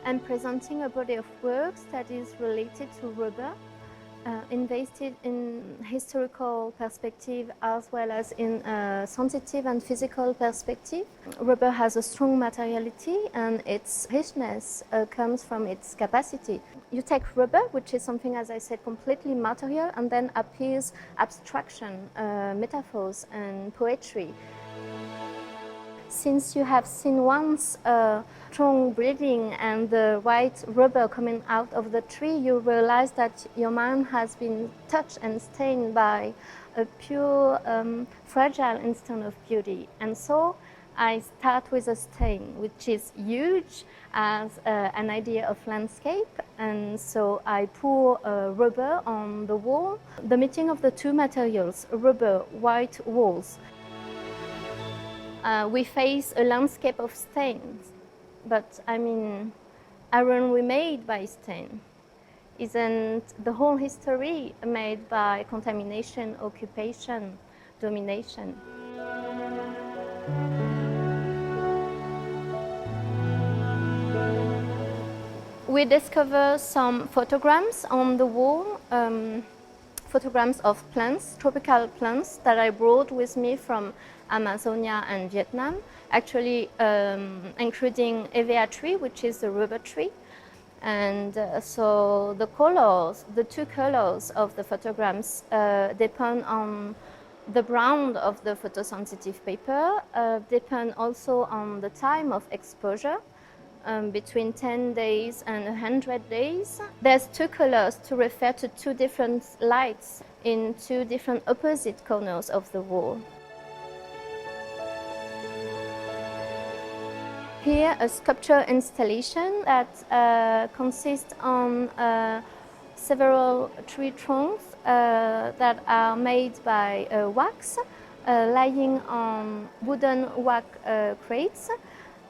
I'm presenting a body of works that is related to rubber, invested in historical perspective as well as in sensitive and physical perspective. Rubber has a strong materiality and its richness comes from its capacity. You take rubber, which is something, as I said, completely material, and then appears abstraction, metaphors and poetry. Since you have seen once strong breathing and the white rubber coming out of the tree, you realize that your mind has been touched and stained by a pure, fragile instant of beauty. And so I start with a stain, which is huge as an idea of landscape. And so I pour rubber on the wall. The meeting of the two materials, rubber, white walls, we face a landscape of stains, but I mean, iron we made by stain. Isn't the whole history made by contamination, occupation, domination? We discover some photograms on the wall, photograms of plants, tropical plants that I brought with me from Amazonia and Vietnam, actually including Hevea tree, which is the rubber tree. And so the colors, the two colors of the photograms depend on the brown of the photosensitive paper, depend also on the time of exposure, between 10 days and 100 days. There's two colors to refer to two different lights in two different opposite corners of the wall. Here, a sculpture installation that consists on several tree trunks that are made by wax, lying on wooden wax crates.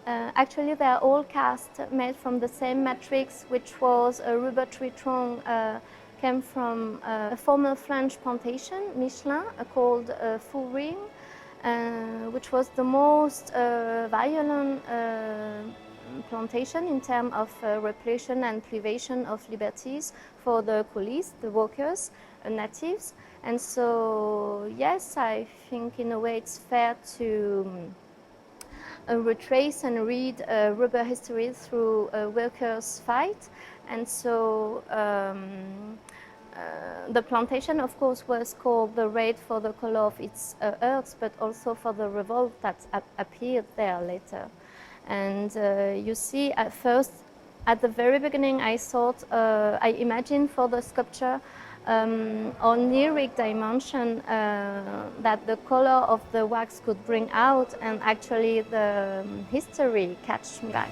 Actually, they are all cast made from the same matrix, which was a rubber tree trunk, came from a former French plantation, Michelin, called Fouring, which was the most violent plantation in terms of repression and privation of liberties for the coolies, the workers, natives. And so, yes, I think in a way it's fair to retrace and read rubber history through a workers' fight. And so the plantation, of course, was called the red for the color of its earth, but also for the revolt that appeared there later. And you see, at first, at the very beginning, I thought, I imagined for the sculpture on lyric dimension that the color of the wax could bring out, and actually the history catch me back.